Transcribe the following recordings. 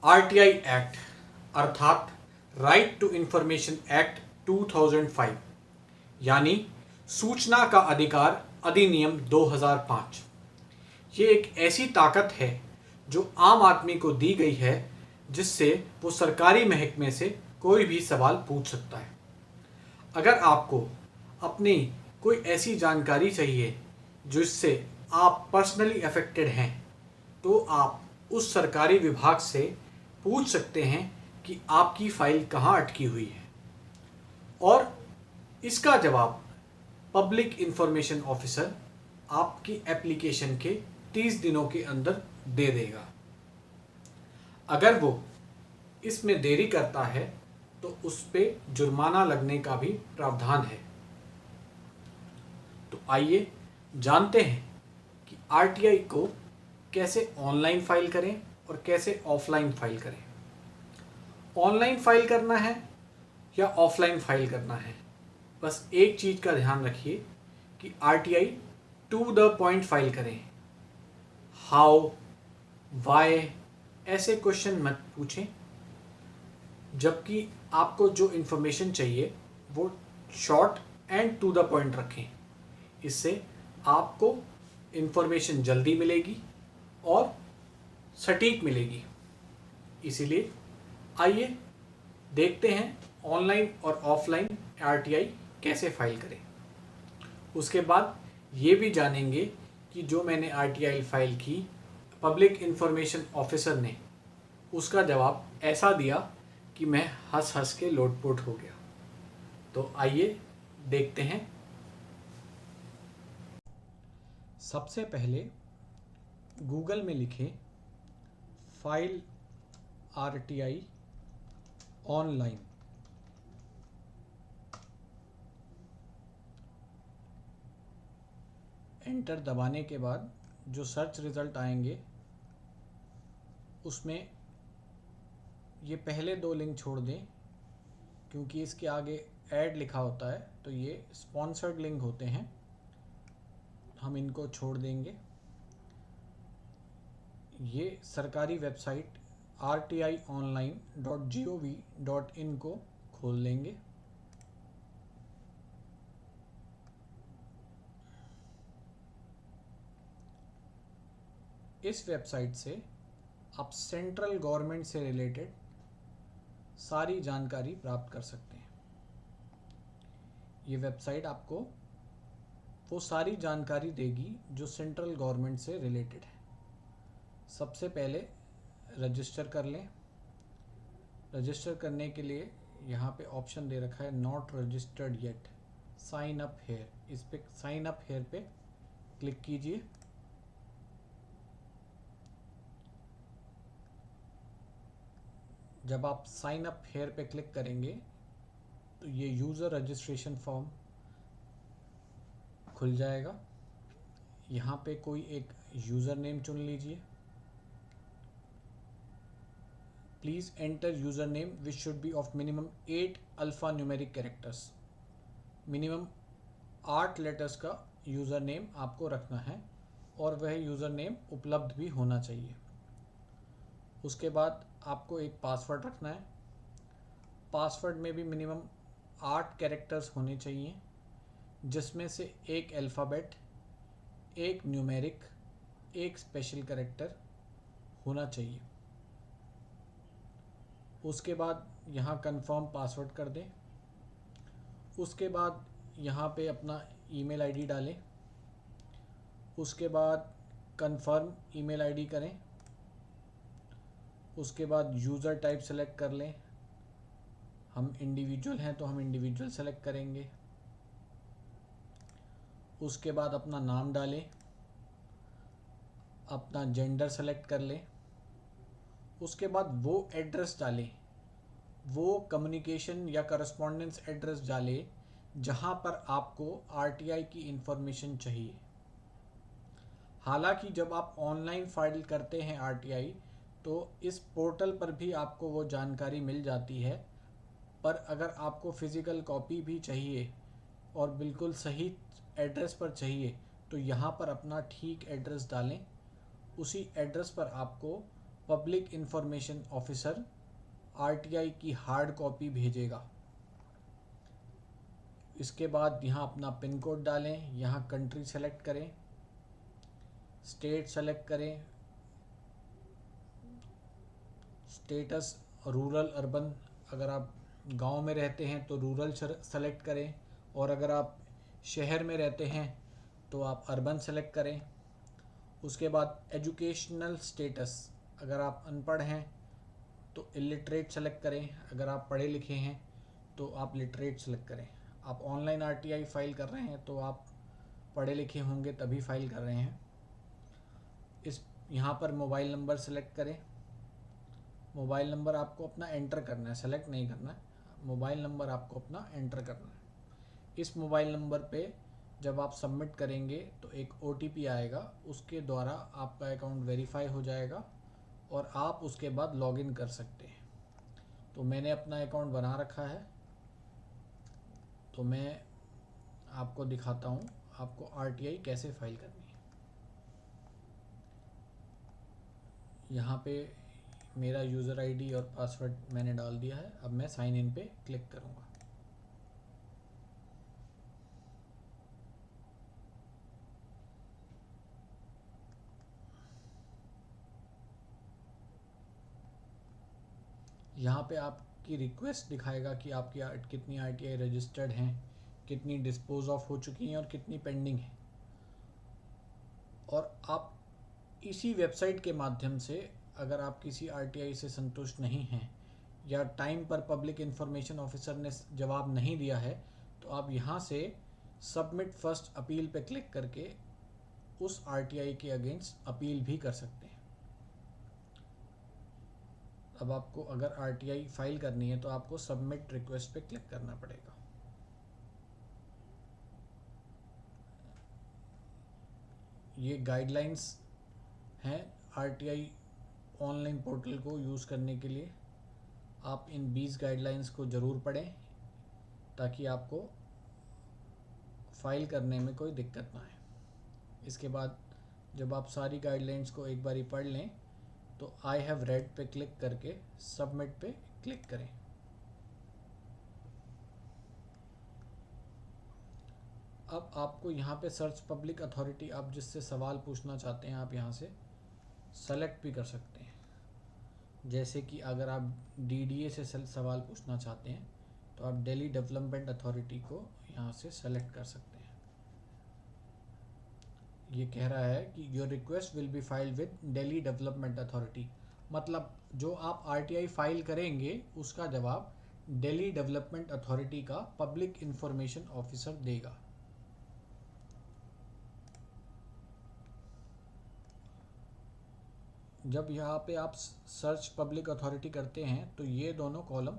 RTI act अर्थात right to information act 2005 यानी सूचना का अधिकार अधिनियम 2005। ये एक ऐसी ताकत है जो आम आदमी को दी गई है जिससे वो सरकारी महकमे से कोई भी सवाल पूछ सकता है। अगर आपको अपनी कोई ऐसी जानकारी चाहिए जिससे आप पर्सनली अफेक्टेड हैं तो आप उस सरकारी विभाग से पूछ सकते हैं कि आपकी फ़ाइल कहाँ अटकी हुई है और इसका जवाब पब्लिक इंफॉर्मेशन ऑफिसर आपकी एप्लीकेशन के 30 दिनों के अंदर दे देगा। अगर वो इसमें देरी करता है तो उस पर जुर्माना लगने का भी प्रावधान है। तो आइए जानते हैं कि आरटीआई को कैसे ऑनलाइन फाइल करें और कैसे ऑफलाइन फाइल करें। ऑनलाइन फाइल करना है या ऑफलाइन फाइल करना है, बस एक चीज़ का ध्यान रखिए कि RTI to the point file करें। हाउ, वाई ऐसे क्वेश्चन मत पूछें, जबकि आपको जो इन्फॉर्मेशन चाहिए वो short and to the point रखें। इससे आपको इन्फॉर्मेशन जल्दी मिलेगी और सटीक मिलेगी। इसीलिए आइए देखते हैं ऑनलाइन और ऑफलाइन आरटीआई कैसे फाइल करें। उसके बाद ये भी जानेंगे कि जो मैंने आरटीआई फाइल की पब्लिक इंफॉर्मेशन ऑफिसर ने उसका जवाब ऐसा दिया कि मैं हंस हंस के लोटपोट हो गया। तो आइए देखते हैं। सबसे पहले गूगल में लिखें फाइल आरटीआई ऑनलाइन। एंटर दबाने के बाद जो सर्च रिज़ल्ट आएंगे उसमें ये पहले दो लिंक छोड़ दें, क्योंकि इसके आगे ऐड लिखा होता है तो ये स्पॉन्सर्ड लिंक होते हैं, हम इनको छोड़ देंगे। ये सरकारी वेबसाइट rtionline.gov.in को खोल लेंगे। इस वेबसाइट से आप सेंट्रल गवर्नमेंट से रिलेटेड सारी जानकारी प्राप्त कर सकते हैं। ये वेबसाइट आपको वो सारी जानकारी देगी जो सेंट्रल गवर्नमेंट से रिलेटेड है। सबसे पहले रजिस्टर कर लें। रजिस्टर करने के लिए यहाँ पे ऑप्शन दे रखा है not registered yet, sign up here. इस पे साइन अप हेयर पे क्लिक कीजिए। जब आप साइन अप हेयर पे क्लिक करेंगे तो ये यूज़र रजिस्ट्रेशन फॉर्म खुल जाएगा। यहाँ पे कोई एक यूज़र नेम चुन लीजिए। Please enter user name which should be of minimum 8 alpha numeric characters. Minimum 8 letters का यूज़र नेम आपको रखना है और वह यूज़र नेम उपलब्ध भी होना चाहिए। उसके बाद आपको एक पासवर्ड रखना है। पासवर्ड में भी मिनिमम 8 कैरेक्टर्स होने चाहिए, जिसमें से एक अल्फ़ाबेट, एक न्यूमेरिक, एक स्पेशल कैरेक्टर होना चाहिए। उसके बाद यहाँ कंफर्म पासवर्ड कर दें। उसके बाद यहाँ पे अपना ईमेल आईडी डालें। उसके बाद कंफर्म ईमेल आईडी करें। उसके बाद यूज़र टाइप सेलेक्ट कर लें। हम इंडिविजुअल हैं तो हम इंडिविजुअल सेलेक्ट करेंगे। उसके बाद अपना नाम डालें, अपना जेंडर सेलेक्ट कर लें। उसके बाद वो एड्रेस डालें, वो कम्युनिकेशन या करस्पॉन्डेंस एड्रेस डालें जहां पर आपको आरटीआई की इंफॉर्मेशन चाहिए। हालांकि जब आप ऑनलाइन फाइल करते हैं आरटीआई तो इस पोर्टल पर भी आपको वो जानकारी मिल जाती है, पर अगर आपको फ़िज़िकल कॉपी भी चाहिए और बिल्कुल सही एड्रेस पर चाहिए तो यहाँ पर अपना ठीक एड्रेस डालें। उसी एड्रेस पर आपको पब्लिक इंफॉर्मेशन ऑफिसर आरटीआई की हार्ड कॉपी भेजेगा। इसके बाद यहाँ अपना पिन कोड डालें, यहाँ कंट्री सेलेक्ट करें, स्टेट सेलेक्ट करें, स्टेटस रूरल अर्बन, अगर आप गांव में रहते हैं तो रूरल सेलेक्ट करें, और अगर आप शहर में रहते हैं तो आप अर्बन सेलेक्ट करें। उसके बाद एजुकेशनल स्टेटस, अगर आप अनपढ़ हैं तो इलिटरेट सेलेक्ट करें, अगर आप पढ़े लिखे हैं तो आप लिटरेट सेलेक्ट करें। आप ऑनलाइन आरटीआई फाइल कर रहे हैं तो आप पढ़े लिखे होंगे तभी फाइल कर रहे हैं। इस यहाँ पर मोबाइल नंबर सेलेक्ट करें। मोबाइल नंबर आपको अपना एंटर करना है, सेलेक्ट नहीं करना है। मोबाइल नंबर आपको अपना एंटर करना है। इस मोबाइल नंबर पे जब आप सबमिट करेंगे तो एक ओटीपी आएगा, उसके द्वारा आपका अकाउंट वेरीफाई हो जाएगा और आप उसके बाद लॉगिन कर सकते हैं। तो मैंने अपना अकाउंट बना रखा है, तो मैं आपको दिखाता हूँ आपको आरटीआई कैसे फाइल करनी है। यहाँ पे मेरा यूज़र आईडी और पासवर्ड मैंने डाल दिया है। अब मैं साइन इन पे क्लिक करूँगा। यहाँ पे आपकी रिक्वेस्ट दिखाएगा कि आपकी कितनी आरटीआई रजिस्टर्ड हैं, कितनी डिस्पोज ऑफ हो चुकी हैं और कितनी पेंडिंग हैं। और आप इसी वेबसाइट के माध्यम से अगर आप किसी आरटीआई से संतुष्ट नहीं हैं या टाइम पर पब्लिक इंफॉर्मेशन ऑफिसर ने जवाब नहीं दिया है, तो आप यहाँ से सबमिट फर्स्ट अपील पे क्लिक करके उस आरटीआई के अगेंस्ट अपील भी कर सकते हैं। अब आपको अगर आरटीआई फाइल करनी है तो आपको सबमिट रिक्वेस्ट पे क्लिक करना पड़ेगा। ये गाइडलाइंस हैं आरटीआई ऑनलाइन पोर्टल को यूज़ करने के लिए। आप इन 20 गाइडलाइंस को ज़रूर पढ़ें ताकि आपको फाइल करने में कोई दिक्कत ना आए। इसके बाद जब आप सारी गाइडलाइंस को एक बारी पढ़ लें तो आई हैव रेड पे क्लिक करके सबमिट पे क्लिक करें। अब आपको यहाँ पे सर्च पब्लिक अथॉरिटी, आप जिससे सवाल पूछना चाहते हैं आप यहाँ से सेलेक्ट भी कर सकते हैं। जैसे कि अगर आप डीडीए से सवाल पूछना चाहते हैं तो आप दिल्ली डेवलपमेंट अथॉरिटी को यहाँ से सेलेक्ट कर सकते हैं। ये कह रहा है कि your request will be filed with Delhi development authority, मतलब जो आप आरटीआई फाइल करेंगे उसका जवाब दिल्ली डेवलपमेंट अथॉरिटी का पब्लिक इंफॉर्मेशन ऑफिसर देगा। जब यहाँ पे आप सर्च पब्लिक अथॉरिटी करते हैं तो ये दोनों कॉलम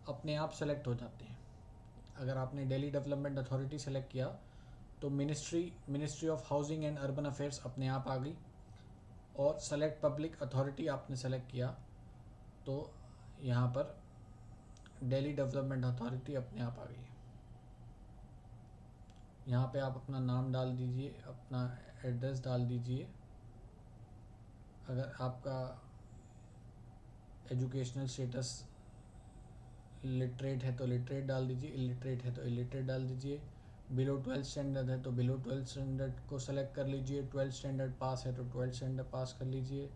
अपने आप सेलेक्ट हो जाते हैं। अगर आपने दिल्ली डेवलपमेंट अथॉरिटी सेलेक्ट किया तो ministry of housing and urban affairs अपने आप आ गई, और सेलेक्ट पब्लिक अथॉरिटी आपने सेलेक्ट किया तो यहाँ पर दिल्ली डेवलपमेंट अथॉरिटी अपने आप आ गई है। यहाँ पे आप अपना नाम डाल दीजिए, अपना एड्रेस डाल दीजिए। अगर आपका एजुकेशनल स्टेटस लिटरेट है तो लिटरेट डाल दीजिए, इलिटरेट है तो इलिटरेट डाल दीजिए। बिलो 12th स्टैंडर्ड है तो बिलो 12th स्टैंडर्ड को सेलेक्ट कर लीजिए। 12th स्टैंडर्ड पास है तो 12th स्टैंडर्ड पास कर लीजिए।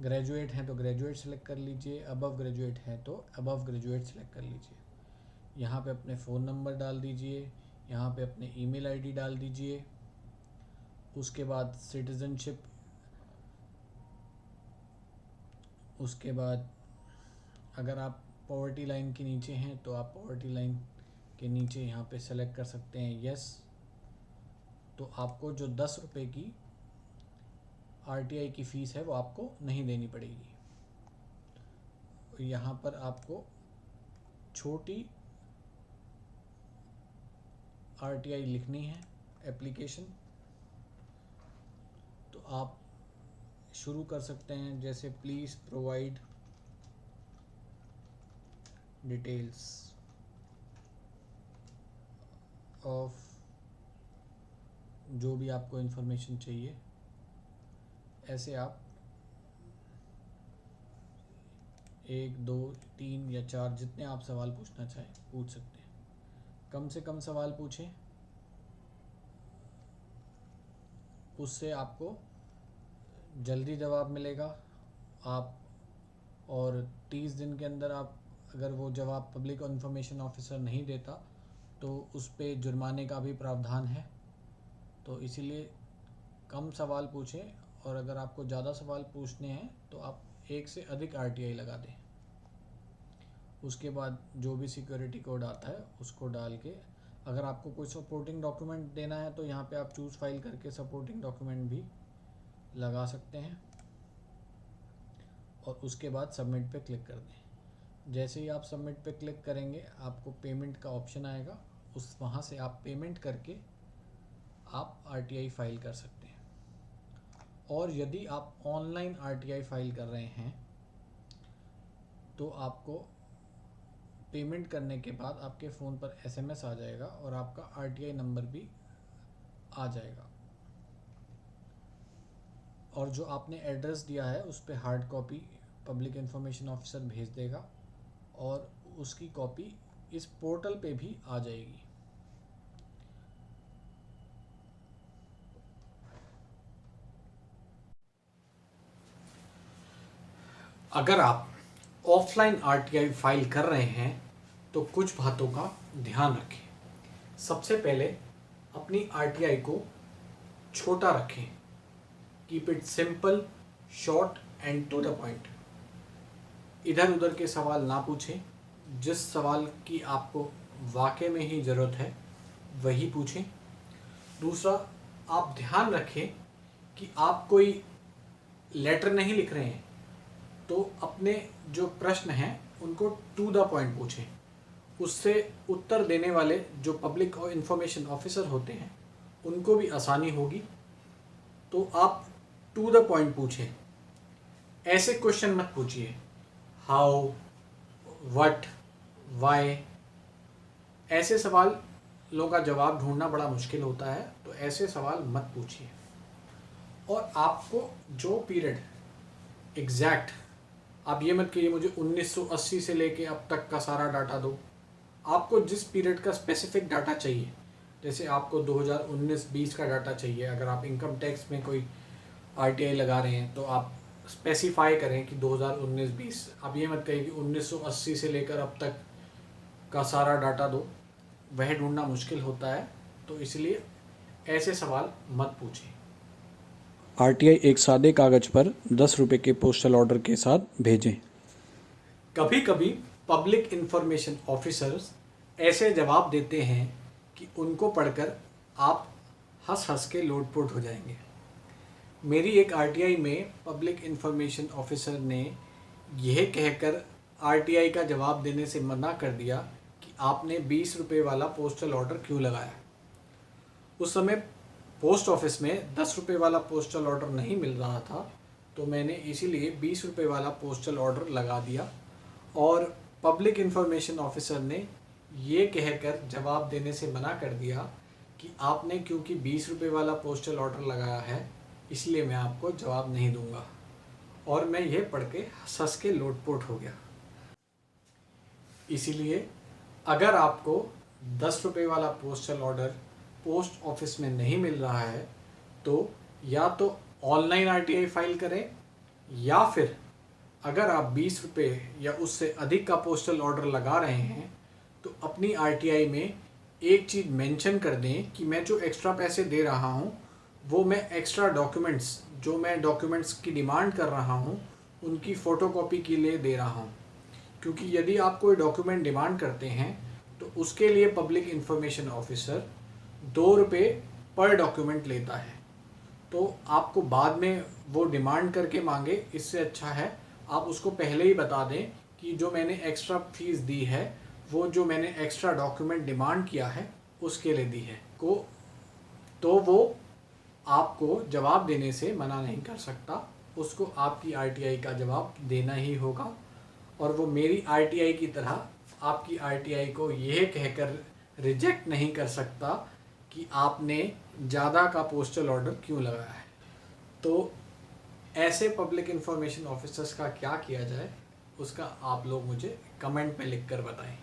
ग्रेजुएट हैं तो ग्रेजुएट सेलेक्ट कर लीजिए। अबव ग्रेजुएट है तो अबव ग्रेजुएट सेलेक्ट कर लीजिए। यहाँ पे अपने फ़ोन नंबर डाल दीजिए, यहाँ पे अपने ईमेल आईडी डाल दीजिए। उसके बाद सिटीज़नशिप, उसके बाद अगर आप पॉवर्टी लाइन के नीचे हैं तो आप पॉवर्टी लाइन के नीचे यहाँ पे सेलेक्ट कर सकते हैं यस। तो आपको जो 10 रुपये की आरटीआई की फ़ीस है वो आपको नहीं देनी पड़ेगी। यहाँ पर आपको छोटी आरटीआई लिखनी है एप्लीकेशन, तो आप शुरू कर सकते हैं जैसे प्लीज़ प्रोवाइड डिटेल्स ऑफ, जो भी आपको इन्फॉर्मेशन चाहिए ऐसे आप 1 2 3 या 4 जितने आप सवाल पूछना चाहें पूछ सकते हैं। कम से कम सवाल पूछें, उससे आपको जल्दी जवाब मिलेगा। आप और 30 दिन के अंदर आप अगर वो जवाब पब्लिक इन्फॉर्मेशन ऑफिसर नहीं देता तो उस पे जुर्माने का भी प्रावधान है। तो इसीलिए कम सवाल पूछें, और अगर आपको ज़्यादा सवाल पूछने हैं तो आप एक से अधिक आरटीआई लगा दें। उसके बाद जो भी सिक्योरिटी कोड आता है उसको डाल के, अगर आपको कोई सपोर्टिंग डॉक्यूमेंट देना है तो यहाँ पे आप चूज़ फाइल करके सपोर्टिंग डॉक्यूमेंट भी लगा सकते हैं, और उसके बाद सबमिट पे क्लिक कर दें। जैसे ही आप सबमिट पे क्लिक करेंगे आपको पेमेंट का ऑप्शन आएगा, वहाँ से आप पेमेंट करके आप आरटीआई फाइल कर सकते हैं। और यदि आप ऑनलाइन आरटीआई फाइल कर रहे हैं तो आपको पेमेंट करने के बाद आपके फ़ोन पर एसएमएस आ जाएगा और आपका आरटीआई नंबर भी आ जाएगा, और जो आपने एड्रेस दिया है उस पर hard copy public information officer भेज देगा, और उसकी कॉपी इस पोर्टल पे भी आ जाएगी। अगर आप ऑफलाइन आरटीआई फाइल कर रहे हैं तो कुछ बातों का ध्यान रखें। सबसे पहले अपनी आरटीआई को छोटा रखें। Keep it simple, short and to the point. इधर उधर के सवाल ना पूछें। जिस सवाल की आपको वाकई में ही ज़रूरत है वही पूछें। दूसरा, आप ध्यान रखें कि आप कोई लेटर नहीं लिख रहे हैं तो अपने जो प्रश्न हैं उनको टू द पॉइंट पूछें। उससे उत्तर देने वाले जो पब्लिक और इन्फॉर्मेशन ऑफिसर होते हैं उनको भी आसानी होगी। तो आप टू द पॉइंट पूछें। ऐसे क्वेश्चन मत पूछिए हाउ, व्हाट, व्हाई। ऐसे सवालों का जवाब ढूंढना बड़ा मुश्किल होता है, तो ऐसे सवाल मत पूछिए। और आपको जो पीरियड एग्जैक्ट, आप ये मत कहिए मुझे 1980 से लेके अब तक का सारा डाटा दो। आपको जिस पीरियड का स्पेसिफिक डाटा चाहिए, जैसे आपको 2019-20 का डाटा चाहिए, अगर आप इनकम टैक्स में कोई आरटीआई लगा रहे हैं तो आप स्पेसिफाई करें कि 2019-20। आप ये मत कहिए कि 1980 से लेकर अब तक का सारा डाटा दो, वह ढूंढना मुश्किल होता है, तो इसलिए ऐसे सवाल मत पूछें। आरटीआई एक सादे कागज पर 10 रुपए के पोस्टल ऑर्डर के साथ भेजें। कभी कभी पब्लिक इन्फॉर्मेशन ऑफिसर्स ऐसे जवाब देते हैं कि उनको पढ़कर आप हंस हंस के लोटपोट हो जाएंगे। मेरी एक आरटीआई में पब्लिक इन्फॉर्मेशन ऑफिसर ने यह कहकर आरटीआई का जवाब देने से मना कर दिया कि आपने 20 रुपये वाला पोस्टल ऑर्डर क्यों लगाया। उस समय पोस्ट ऑफिस में 10 रुपये वाला पोस्टल ऑर्डर नहीं मिल रहा था, तो मैंने इसीलिए 20 रुपये वाला पोस्टल ऑर्डर लगा दिया, और पब्लिक इन्फॉर्मेशन ऑफिसर ने ये कहकर जवाब देने से मना कर दिया कि आपने क्योंकि 20 रुपये वाला पोस्टल ऑर्डर लगाया है इसलिए मैं आपको जवाब नहीं दूंगा। और मैं ये पढ़ के हंस हंस के लोटपोट हो गया। इसीलिए अगर आपको 10 रुपये वाला पोस्टल ऑर्डर पोस्ट ऑफिस में नहीं मिल रहा है तो या तो ऑनलाइन आरटीआई फाइल करें, या फिर अगर आप 20 रुपये या उससे अधिक का पोस्टल ऑर्डर लगा रहे हैं तो अपनी आरटीआई में एक चीज़ मेंशन कर दें कि मैं जो एक्स्ट्रा पैसे दे रहा हूँ वो मैं एक्स्ट्रा डॉक्यूमेंट्स, जो मैं डॉक्यूमेंट्स की डिमांड कर रहा हूँ उनकी फ़ोटोकॉपी के लिए दे रहा हूँ। क्योंकि यदि आप कोई डॉक्यूमेंट डिमांड करते हैं तो उसके लिए पब्लिक इन्फॉर्मेशन ऑफिसर 2 रुपये पर डॉक्यूमेंट लेता है। तो आपको बाद में वो डिमांड करके मांगे, इससे अच्छा है आप उसको पहले ही बता दें कि जो मैंने एक्स्ट्रा फीस दी है वो जो मैंने एक्स्ट्रा डॉक्यूमेंट डिमांड किया है उसके लिए दी है को, तो वो आपको जवाब देने से मना नहीं कर सकता। उसको आपकी आरटीआई का जवाब देना ही होगा, और वो मेरी आरटीआई की तरह आपकी आरटीआई को यह कहकर रिजेक्ट नहीं कर सकता कि आपने ज़्यादा का पोस्टल ऑर्डर क्यों लगाया है। तो ऐसे पब्लिक इन्फॉर्मेशन ऑफिसर्स का क्या किया जाए, उसका आप लोग मुझे कमेंट में लिख कर बताएं।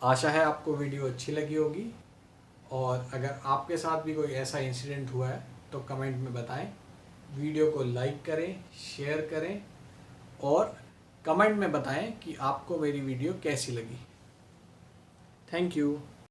आशा है आपको वीडियो अच्छी लगी होगी, और अगर आपके साथ भी कोई ऐसा इंसिडेंट हुआ है तो कमेंट में बताएं। वीडियो को लाइक करें, शेयर करें और कमेंट में बताएं कि आपको मेरी वीडियो कैसी लगी। Thank you.